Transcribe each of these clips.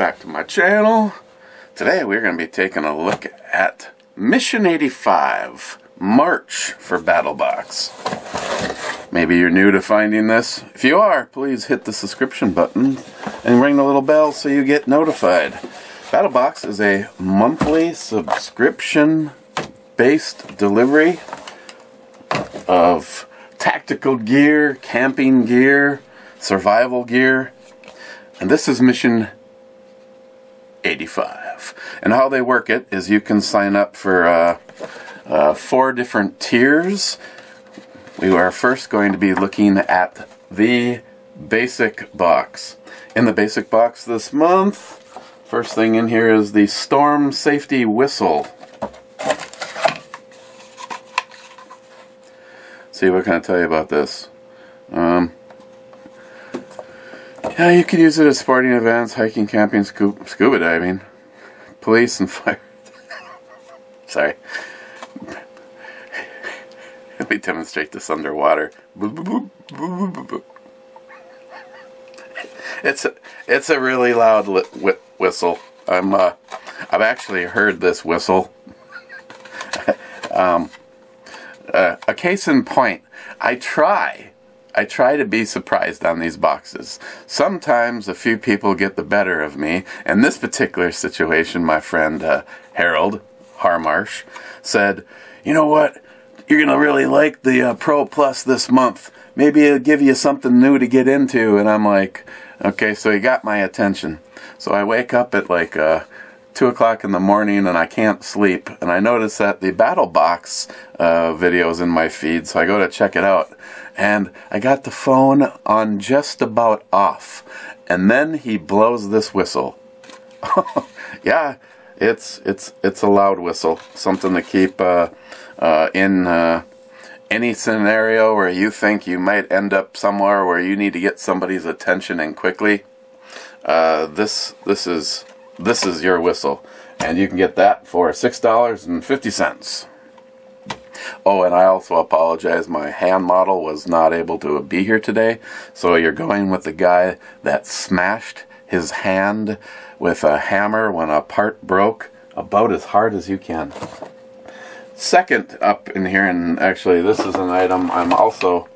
back to my channel. Today we're going to be taking a look at Mission 85, March for Battlebox. Maybe you're new to finding this. If you are, please hit the subscription button and ring the little bell so you get notified. Battlebox is a monthly subscription-based delivery of tactical gear, camping gear, survival gear, and this is Mission 85. And how they work it is you can sign up for 4 different tiers. We are first going to be looking at the basic box. In the basic box this month, first thing in here is the storm safety whistle. See, what can I tell you about this? Yeah, you can use it at sporting events, hiking, camping, scuba diving, police and fire. Sorry. Let me demonstrate this underwater. It's a really loud whistle. I've actually heard this whistle. A case in point, I try to be surprised on these boxes. Sometimes a few people get the better of me. In this particular situation, my friend Harold Harmarsh said, "You know what? You're going to really like the Pro Plus this month. Maybe it'll give you something new to get into." And I'm like, okay, so he got my attention. So I wake up at like 2 o'clock in the morning and I can't sleep. And I notice that the Battlebox video's in my feed, so I go to check it out. And I got the phone on just about off. And then he blows this whistle. Yeah, it's a loud whistle. Something to keep in any scenario where you think you might end up somewhere where you need to get somebody's attention and quickly. This is your whistle. And you can get that for $6.50. Oh, and I also apologize, my hand model was not able to be here today, so you're going with the guy that smashed his hand with a hammer when a part broke about as hard as you can. Second up in here, and actually this is an item I'm also,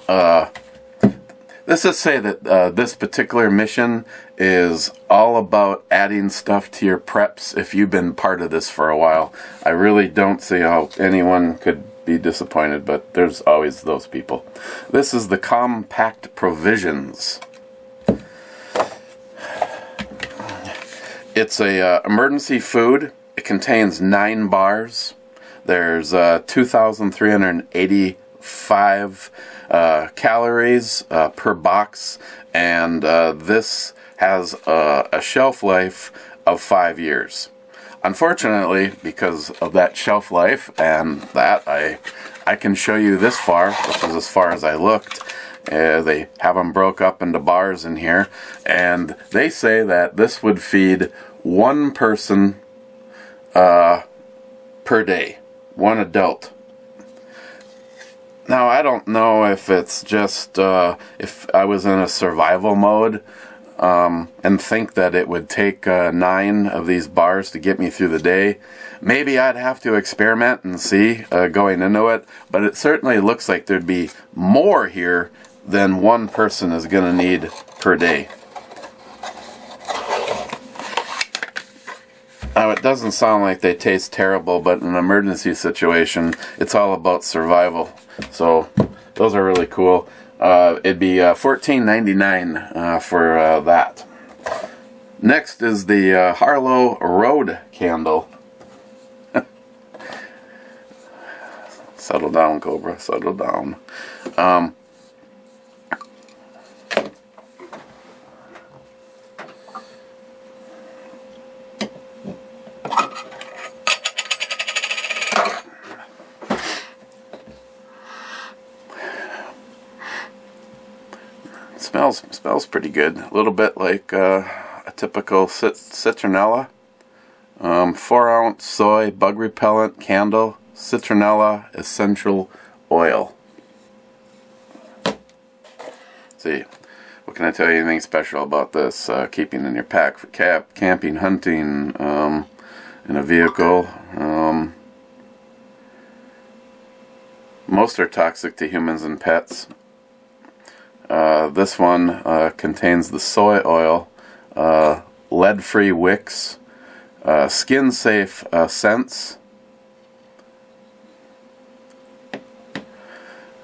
let's just say that this particular mission is all about adding stuff to your preps if you've been part of this for a while. I really don't see how anyone could be disappointed, but there's always those people. This is the Compact Provisions. It's a emergency food. It contains 9 bars. There's 2,385 calories per box, and this has a shelf life of 5 years. Unfortunately, because of that shelf life and that, I can show you this far, which is as far as I looked. They have them broke up into bars in here, and they say that this would feed 1 person per day, 1 adult. Now, I don't know if it's just if I was in a survival mode and think that it would take 9 of these bars to get me through the day. Maybe I'd have to experiment and see going into it, but it certainly looks like there'd be more here than 1 person is going to need per day. Now, it doesn't sound like they taste terrible, but in an emergency situation, it's all about survival. So, those are really cool. It'd be $14.99 for that. Next is the Harlow Road Candle. Settle down, Cobra. Settle down. Smells pretty good. A little bit like a typical Citronella. 4-ounce soy bug repellent candle, Citronella essential oil. See, what can I tell you anything special about this? Keeping in your pack for camping, hunting, in a vehicle. Most are toxic to humans and pets. This one contains the soy oil, lead-free wicks, skin-safe scents.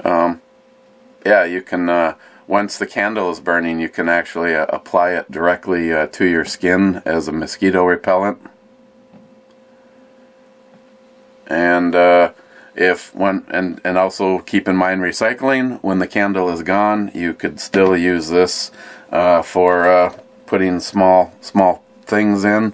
Yeah, you can, once the candle is burning, you can actually apply it directly to your skin as a mosquito repellent. And and also keep in mind recycling. When the candle is gone, you could still use this for putting small things in.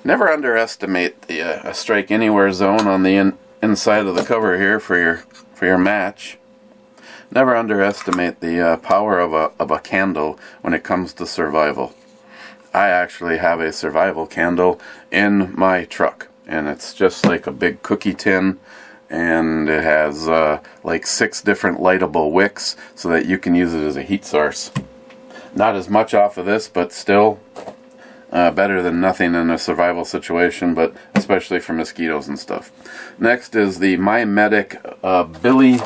Never underestimate the strike anywhere zone on the inside of the cover here for your match. Never underestimate the power of a candle when it comes to survival. I actually have a survival candle in my truck, and it's just like a big cookie tin, and it has like 6 different lightable wicks so that you can use it as a heat source. Not as much off of this, but still better than nothing in a survival situation, but especially for mosquitoes and stuff. Next is the My Medic Billy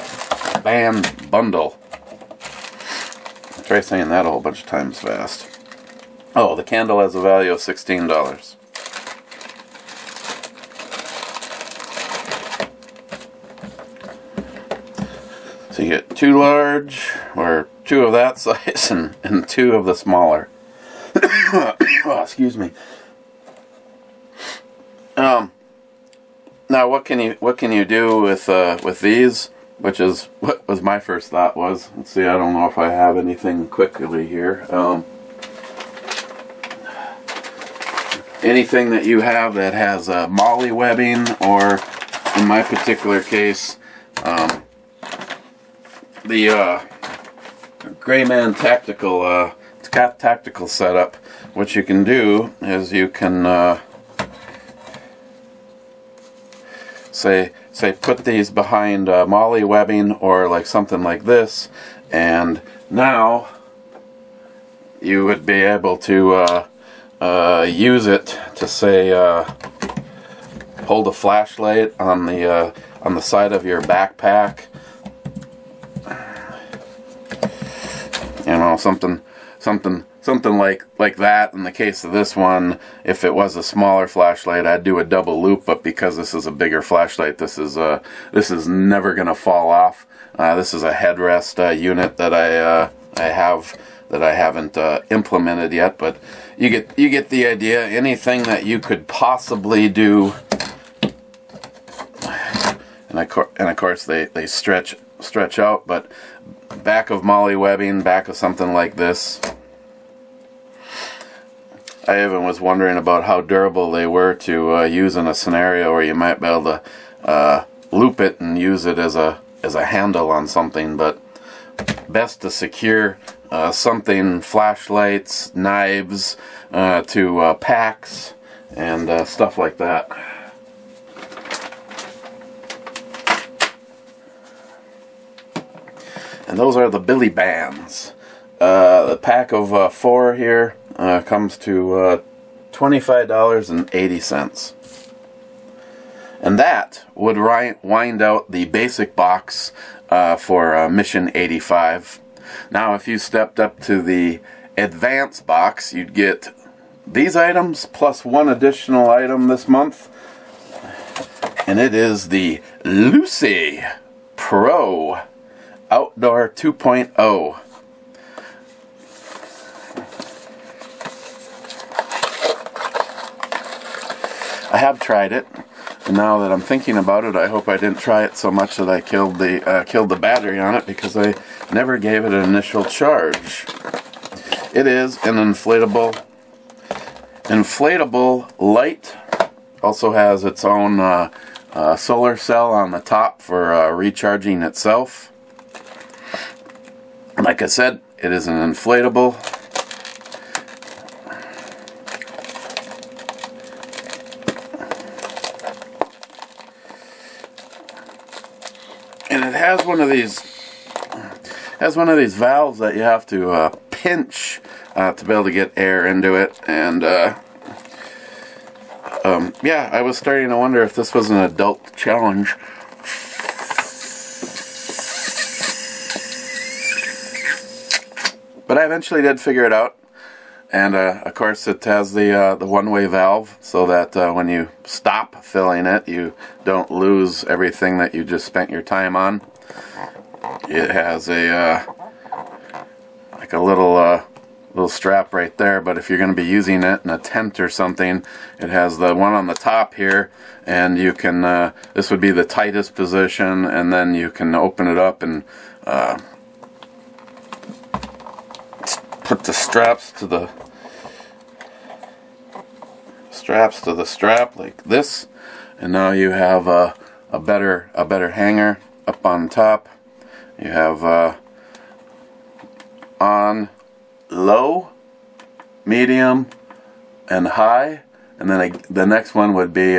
Band Bundle. Try saying that a whole bunch of times fast. Oh, the candle has a value of $16. So you get 2 large, or 2 of that size, and 2 of the smaller. Oh, excuse me. Now, what can you do with these? Which is what was my first thought was. Let's see. I don't know if I have anything quickly here. Anything that you have that has molly webbing, or in my particular case, the Grayman tactical setup. What you can do is you can say put these behind molly webbing or like something like this, and now you would be able to use it to say hold a flashlight on the side of your backpack. You know, something like that. In the case of this one, if it was a smaller flashlight, I'd do a double loop, but because this is a bigger flashlight, this is never gonna fall off. This is a headrest unit that I have that I haven't implemented yet, but you get the idea. Anything that you could possibly do, and of course they stretch out, but back of molly webbing, back of something like this. I even was wondering about how durable they were to use in a scenario where you might be able to loop it and use it as a handle on something, but best to secure something, flashlights, knives, to packs and stuff like that. And those are the Billy Bands. The pack of 4 here comes to $25.80. And that would wind out the basic box for Mission 85. Now, if you stepped up to the advanced box, you'd get these items plus 1 additional item this month. And it is the Lucy Pro Outdoor 2.0. I have tried it, and now that I'm thinking about it, I hope I didn't try it so much that I killed the battery on it, because I never gave it an initial charge. It is an inflatable light. Also has its own solar cell on the top for recharging itself. Like I said, it is an inflatable. And it has one of these has one of these valves that you have to pinch to be able to get air into it. And yeah, I was starting to wonder if this was an adult challenge. But I eventually did figure it out. And of course it has the one-way valve, so that when you stop filling it, you don't lose everything that you just spent your time on. It has a like a little strap right there, but if you're going to be using it in a tent or something, it has the one on the top here, and you can this would be the tightest position, and then you can open it up and put the straps to the strap like this, and now you have a better hanger up on top. You have on, low, medium, and high, and then the next one would be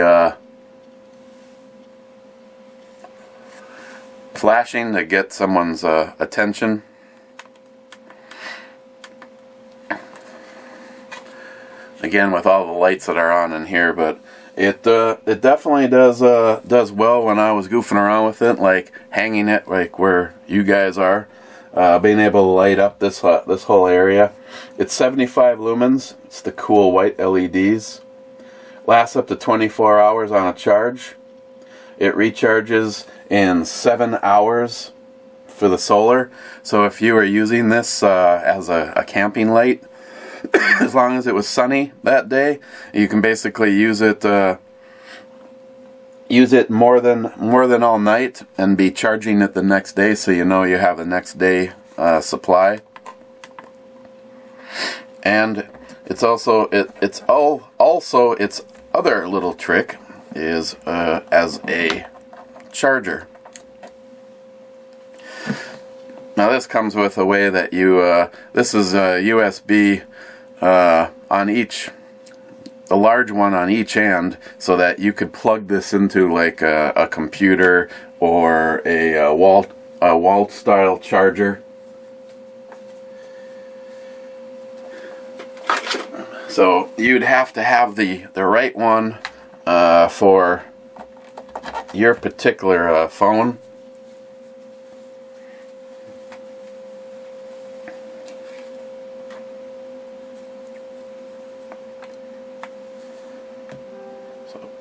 flashing to get someone's attention. Again, with all the lights that are on in here, but it definitely does well when I was goofing around with it, like hanging it like where you guys are, being able to light up this whole area. It's 75 lumens. It's the cool white LEDs. Lasts up to 24 hours on a charge. It recharges in 7 hours for the solar. So if you were using this as a camping light, as long as it was sunny that day, you can basically use it more than all night and be charging it the next day, so you know you have the next day supply. And it's also its other little trick is as a charger. Now this comes with a way that you this is a USB on each, the large one on each end, so that you could plug this into like a computer or a wall style charger. So you'd have to have the right one for your particular phone.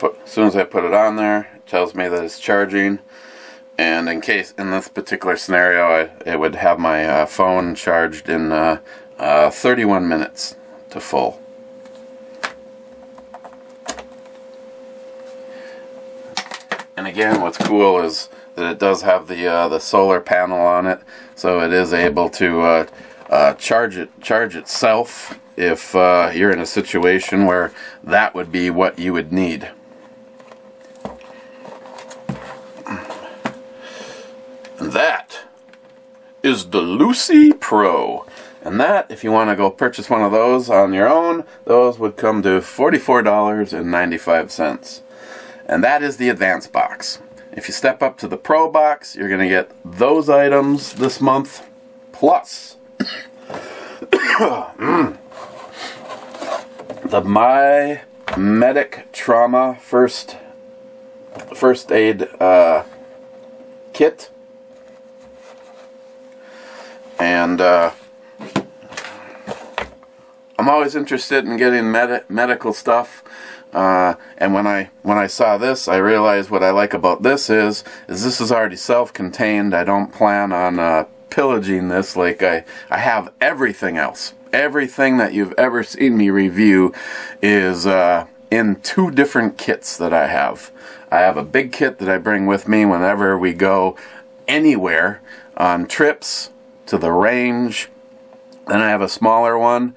As soon as I put it on there, it tells me that it's charging, and in this particular scenario, it would have my phone charged in 31 minutes to full. And again, what's cool is that it does have the solar panel on it, so it is able to charge itself if you're in a situation where that would be what you would need. That is the Lucy Pro, and that, if you want to go purchase one of those on your own, those would come to $44.95. And that is the Advanced box. If you step up to the Pro box, you're going to get those items this month, plus the My Medic Trauma First Aid kit. And I'm always interested in getting medical stuff, and when I saw this, I realized what I like about this is this is already self-contained. I don't plan on pillaging this like I have everything else. Everything that you've ever seen me review is in 2 different kits that I have. I have a big kit that I bring with me whenever we go anywhere on trips, to the range. Then I have a smaller one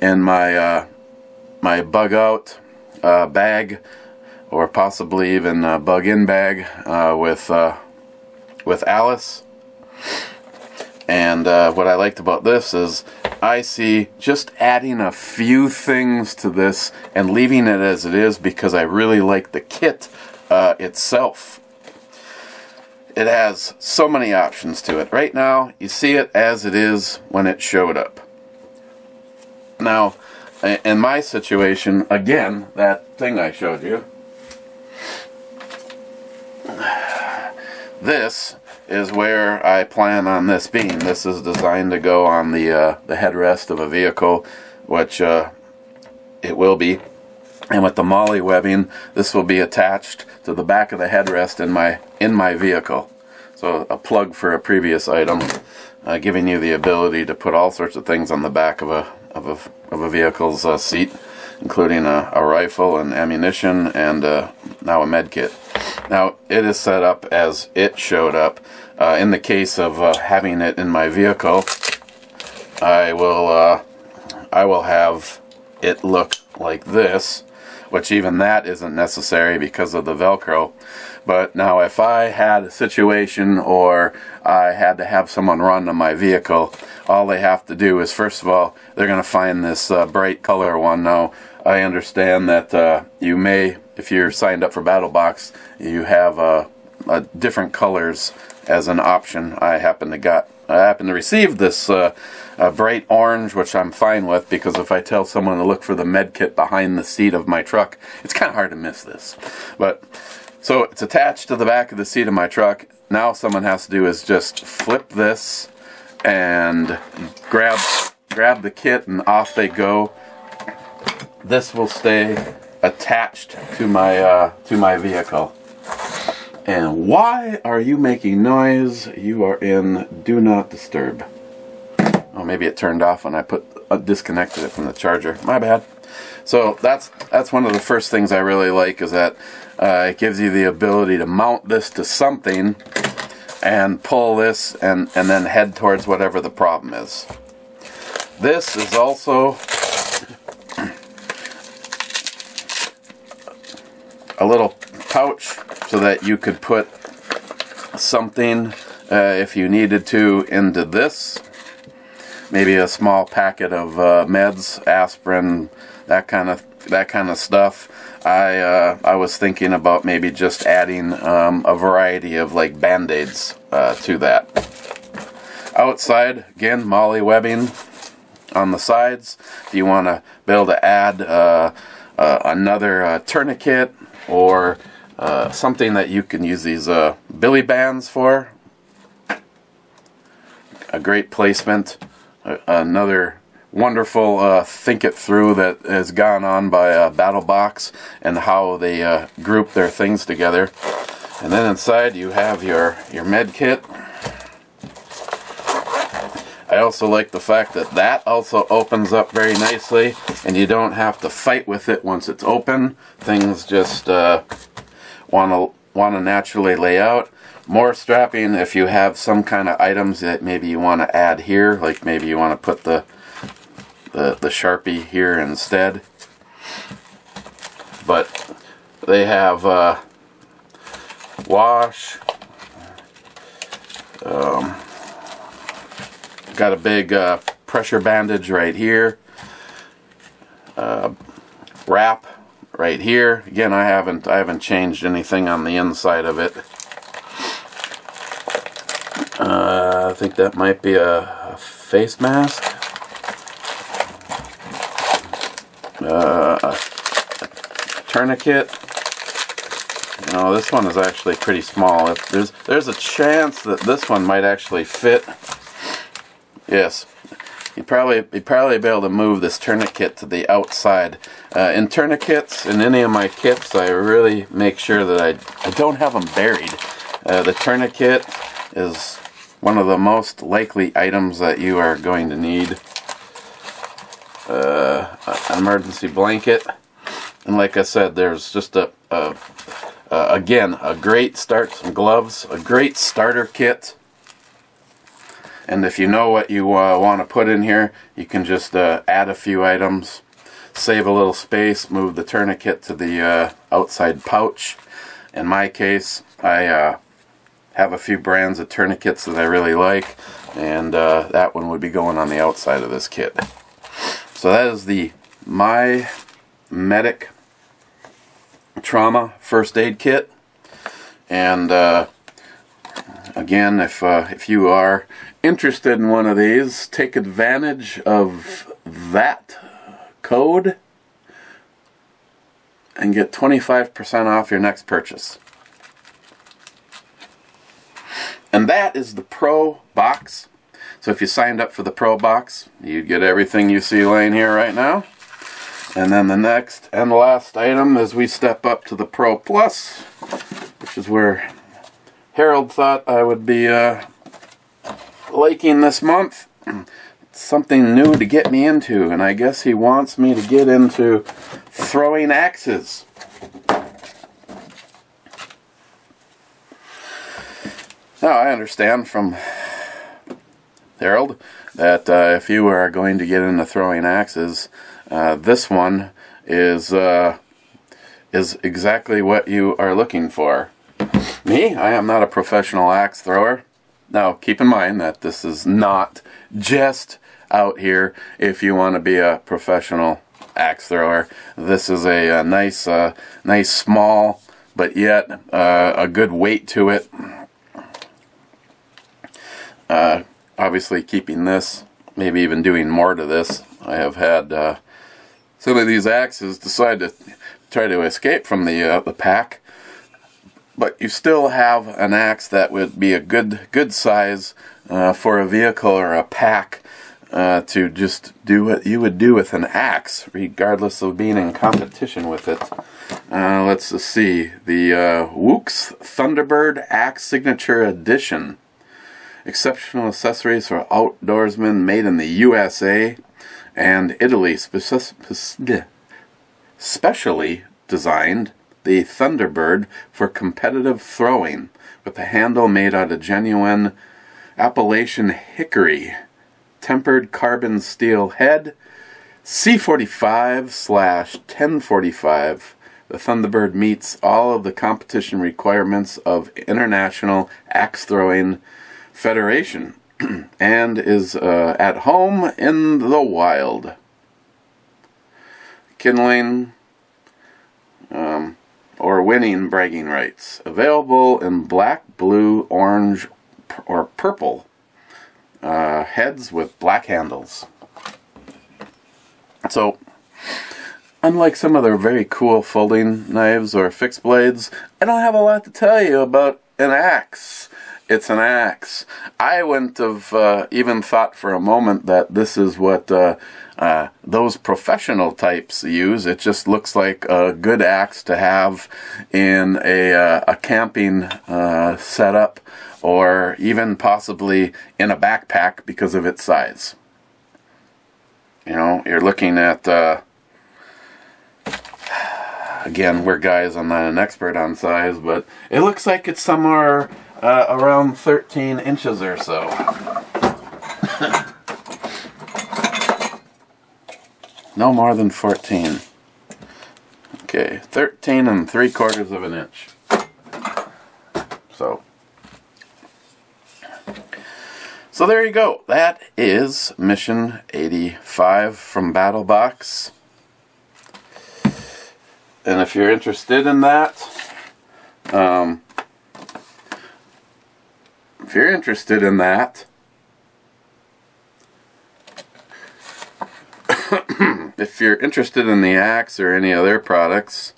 in my my bug out bag, or possibly even a bug in bag with Alice. And what I liked about this is I see just adding a few things to this and leaving it as it is, because I really like the kit itself. it has so many options to it. Right now, you see it as it is when it showed up. Now, in my situation, again, that thing I showed you, this is where I plan on this being. This is designed to go on the headrest of a vehicle, which it will be. And with the MOLLE webbing, this will be attached to the back of the headrest in my vehicle. So a plug for a previous item, giving you the ability to put all sorts of things on the back of a vehicle's seat, including a rifle and ammunition and now a med kit. Now it is set up as it showed up. In the case of having it in my vehicle, I will have it look like this, which even that isn't necessary because of the Velcro. But now if I had a situation or I had to have someone run to my vehicle, all they have to do is, first of all, they're going to find this bright color one. Now, I understand that you may, if you're signed up for Battlebox, you have different colors as an option. I happen to receive this bright orange, which I'm fine with, because if I tell someone to look for the med kit behind the seat of my truck, it's kind of hard to miss this. But so it's attached to the back of the seat of my truck. Now someone has to do is just flip this and grab the kit, and off they go. This will stay attached to my vehicle. And why are you making noise? You are in Do Not Disturb. Oh, maybe it turned off when I disconnected it from the charger. My bad. So that's one of the first things I really like, is that it gives you the ability to mount this to something and pull this and then head towards whatever the problem is. This is also a little pouch so that you could put something if you needed to into this. Maybe a small packet of meds, aspirin, that kind of stuff. I was thinking about maybe just adding a variety of like Band-Aids to that. Outside, again, MOLLE webbing on the sides. If you want to be able to add another tourniquet or something that you can use these billy bands for. A great placement. Another wonderful think it through that has gone on by Battlebox and how they group their things together. And then inside you have your med kit. I also like the fact that that also opens up very nicely, and you don't have to fight with it once it's open. Things just want to naturally lay out. More strapping if you have some kind of items that maybe you want to add here, like maybe you want to put the Sharpie here instead. But they have wash, got a big pressure bandage right here, wrap right here. Again, I haven't changed anything on the inside of it. I think that might be a face mask. A tourniquet. You know, this one is actually pretty small. There's a chance that this one might actually fit. Yes, you'd probably be able to move this tourniquet to the outside. In tourniquets, in any of my kits, I really make sure that I don't have them buried. The tourniquet is one of the most likely items that you are going to need. An emergency blanket, and like I said, there's just again a great start, some gloves, a great starter kit. And if you know what you want to put in here, you can just add a few items, save a little space, move the tourniquet to the outside pouch. In my case, I have a few brands of tourniquets that I really like, and that one would be going on the outside of this kit. So that is the My Medic Trauma First Aid Kit, and Again, if you are interested in one of these, take advantage of that code and get 25% off your next purchase. And that is the Pro Box. So if you signed up for the Pro Box, you'd get everything you see laying here right now. And then the next and last item as we step up to the Pro Plus, which is where Harold thought I would be liking this month. It's something new to get me into, and I guess he wants me to get into throwing axes. Now, I understand from Harold that if you are going to get into throwing axes, this one is exactly what you are looking for. Me, I am not a professional axe thrower. Now, keep in mind that this is not just out here if you want to be a professional axe thrower. This is a nice small, but yet a good weight to it. Obviously keeping this, maybe even doing more to this. I have had some of these axes decide to try to escape from the pack, but you still have an axe that would be a good size for a vehicle or a pack to just do what you would do with an axe, regardless of being in competition with it. Let's see, the Wooks Thunderbird Axe Signature Edition. Exceptional accessories for outdoorsmen, made in the USA and Italy. Specially designed, the Thunderbird for competitive throwing, with the handle made out of genuine Appalachian hickory, tempered carbon steel head, C45/1045. The Thunderbird meets all of the competition requirements of International Axe Throwing Federation and is at home in the wild. Kindling or winning bragging rights. Available in black, blue, orange, or purple heads with black handles. So, unlike some other very cool folding knives or fixed blades, I don't have a lot to tell you about an axe. It's an axe. I wouldn't have even thought for a moment that this is what those professional types use. It just looks like a good axe to have in a camping setup, or even possibly in a backpack because of its size. You know, you're looking at, again, we're guys, I'm not an expert on size, but it looks like it's somewhere around 13 inches or so. No more than 14. Okay, 13 3/4 of an inch. So there you go. That is Mission 85 from Battlebox. And if you're interested in that, if you're interested in the axe or any other products,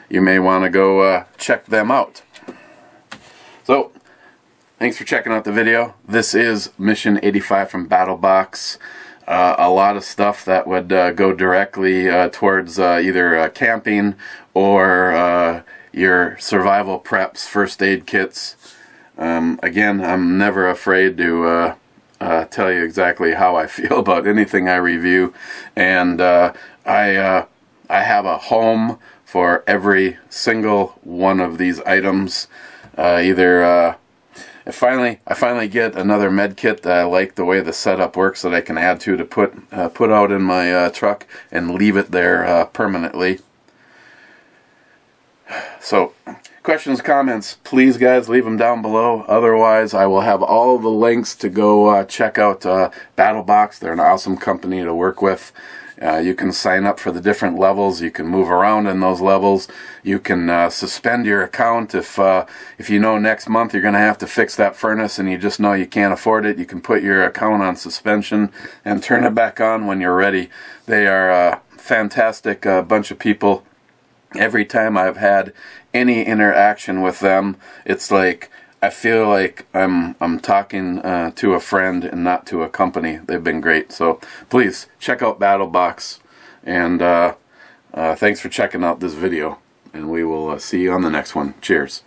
you may want to go check them out. So, thanks for checking out the video. This is Mission 85 from Battlebox. A lot of stuff that would go directly towards either camping or your survival preps, first aid kits. Again, I'm never afraid to tell you exactly how I feel about anything I review, and I have a home for every single one of these items. I finally get another med kit that I like the way the setup works, that I can add to put out in my truck and leave it there permanently. So questions, comments, please guys leave them down below. Otherwise, I will have all the links to go check out Battlebox. They're an awesome company to work with. You can sign up for the different levels. You can move around in those levels. You can suspend your account if you know next month you're going to have to fix that furnace and you just know you can't afford it. You can put your account on suspension and turn it back on when you're ready. They are a fantastic bunch of people. Every time I've had any interaction with them, it's like I feel like I'm talking to a friend and not to a company. They've been great. So please check out Battlebox, and thanks for checking out this video, and we will see you on the next one. Cheers.